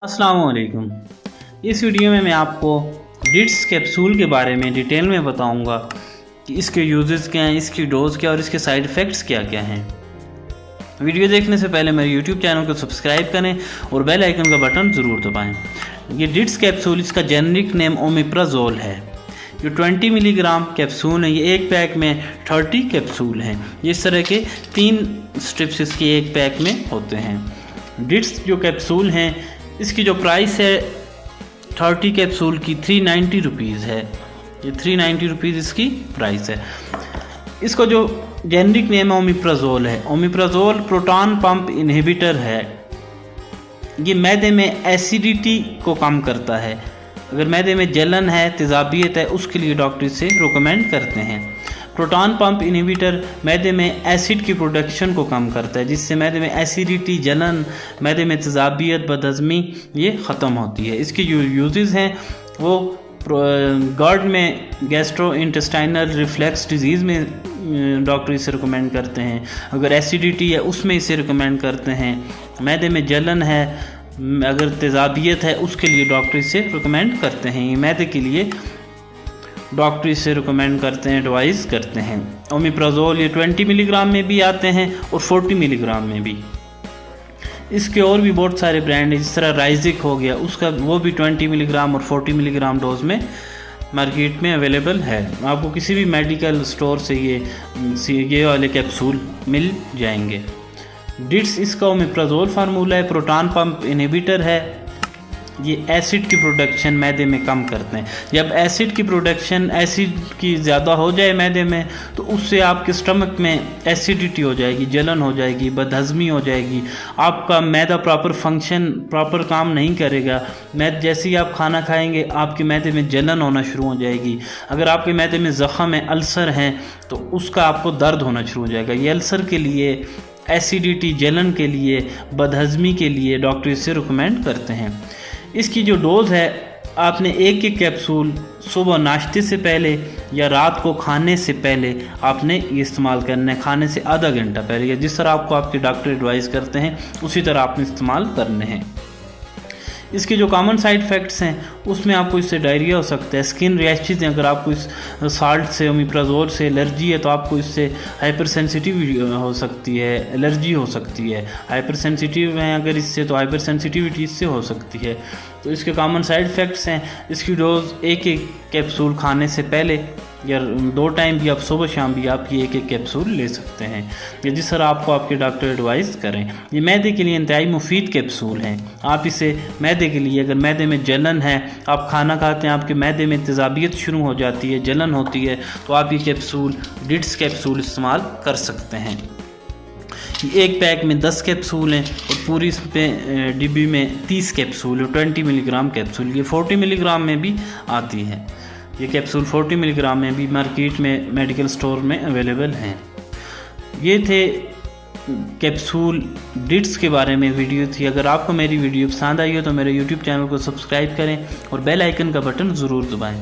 अस्सलाम वालेकुम। इस वीडियो में मैं आपको डिट्स कैप्सूल के बारे में डिटेल में बताऊंगा कि इसके यूजेस क्या हैं, इसकी डोज क्या और इसके साइड इफ़ेक्ट्स क्या क्या हैं। वीडियो देखने से पहले मेरे यूट्यूब चैनल को सब्सक्राइब करें और बेल आइकन का बटन ज़रूर दबाएं। ये डिट्स कैप्सूल, इसका जेनरिक नेम ओमिप्राजोल है। ये 20 मिलीग्राम कैप्सूल है। ये एक पैक में 30 कैप्सूल हैं। इस तरह के 3 स्ट्रिप्स इसके एक पैक में होते हैं। डिट्स जो कैप्सूल हैं, इसकी जो प्राइस है 30 कैप्सूल की 390 रुपीज़ है। ये 390 रुपीज़ इसकी प्राइस है। इसका जो जेनरिक नेम ओमिप्राजोल है। ओमिप्राजोल प्रोटॉन पंप इनहिबिटर है। ये मैदे में एसिडिटी को कम करता है। अगर मैदे में जलन है, तेज़ाबियत है, उसके लिए डॉक्टर इसे रिकमेंड करते हैं। प्रोटॉन पंप इनहिबिटर मैदे में एसिड की प्रोडक्शन को कम करता है, जिससे मैदे में एसिडिटी, जलन, मैदे में तेज़ाबियत, बदहज़मी ये ख़त्म होती है। इसके जो यूजेस हैं वो गॉड में गैस्ट्रो इंटेस्टाइनल रिफ्लेक्स डिजीज़ में डॉक्टर इसे रिकमेंड करते हैं। अगर एसिडिटी है उसमें इसे रिकमेंड करते हैं। मैदे में जलन है, अगर तेज़ाबियत है, उसके लिए डॉक्टर इसे रिकमेंड करते हैं। ये मैदे के लिए डॉक्टर इसे रिकमेंड करते हैं, एडवाइस करते हैं। ओमिप्राजोल ये 20 मिलीग्राम में भी आते हैं और 40 मिलीग्राम में भी। इसके और भी बहुत सारे ब्रांड हैं, जिस तरह राइजिक हो गया, उसका वो भी 20 मिलीग्राम और 40 मिलीग्राम डोज में मार्केट में अवेलेबल है। आपको किसी भी मेडिकल स्टोर से ये वाले कैप्सूल मिल जाएंगे। डिट्स इसका ओमिप्राजोल फार्मूला है, प्रोटॉन पंप इनहिबिटर है। ये एसिड की प्रोडक्शन मैदे में कम करते हैं। जब एसिड की प्रोडक्शन एसिड की ज़्यादा हो जाए मैदे में, तो उससे आपके स्टमक में एसिडिटी हो जाएगी, जलन हो जाएगी, बदहज़मी हो जाएगी। आपका मैदा प्रॉपर काम नहीं करेगा। जैसे ही आप खाना खाएंगे, आपके मैदे में जलन होना शुरू हो जाएगी। अगर आपके मैदे में ज़ख़म है, अल्सर हैं, तो उसका आपको दर्द होना शुरू हो जाएगा। ये अल्सर के लिए, एसिडिटी, जलन के लिए, बदहज़मी के लिए डॉक्टर इसे रिकमेंड करते हैं। इसकी जो डोज़ है, आपने एक कैप्सूल सुबह नाश्ते से पहले या रात को खाने से पहले आपने ये इस्तेमाल करना है। खाने से आधा घंटा पहले, या जिस तरह आपको आपके डॉक्टर एडवाइस करते हैं उसी तरह आपने इस्तेमाल करने हैं। इसके जो कॉमन साइड इफ़ेक्ट्स हैं, उसमें आपको इससे डायरिया हो सकता है, स्किन रैशेज़ हैं। अगर आपको इस साल्ट से, ओमिप्राजोल से एलर्जी है, तो आपको इससे हाइपर सेंसिटिविटी हो सकती है, एलर्जी हो सकती है। हाइपर सेंसिटिव हैं अगर इससे, तो हाइपर सेंसिटिविटी इससे हो सकती है। तो इसके कॉमन साइड इफ़ेक्ट्स हैं। इसकी डोज़ एक कैप्सूल खाने से पहले या 2 टाइम भी, आप सुबह शाम भी आप ये एक कैप्सूल ले सकते हैं, या जिस तरह आपको आपके डॉक्टर एडवाइस करें। ये मैदे के लिए इंतहाई मुफीद कैप्सूल हैं। आप इसे मैदे के लिए, अगर मैदे में जलन है, आप खाना खाते हैं, आपके मैदे में तेज़ाबियत शुरू हो जाती है, जलन होती है, तो आप ये कैप्सूल, डिट्स कैप्सूल इस्तेमाल कर सकते हैं। एक पैक में 10 कैप्सूल हैं और पूरी इस पे डिब्बी में 30 कैप्सूल है, 20 मिलीग्राम कैप्सूल। ये 40 मिलीग्राम में भी आती है। ये कैप्सूल 40 मिलीग्राम में भी मार्केट में मेडिकल स्टोर में अवेलेबल हैं। ये थे कैप्सूल डिट्स के बारे में वीडियो थी। अगर आपको मेरी वीडियो पसंद आई हो तो मेरे यूट्यूब चैनल को सब्सक्राइब करें और बेल आइकन का बटन ज़रूर दबाएं।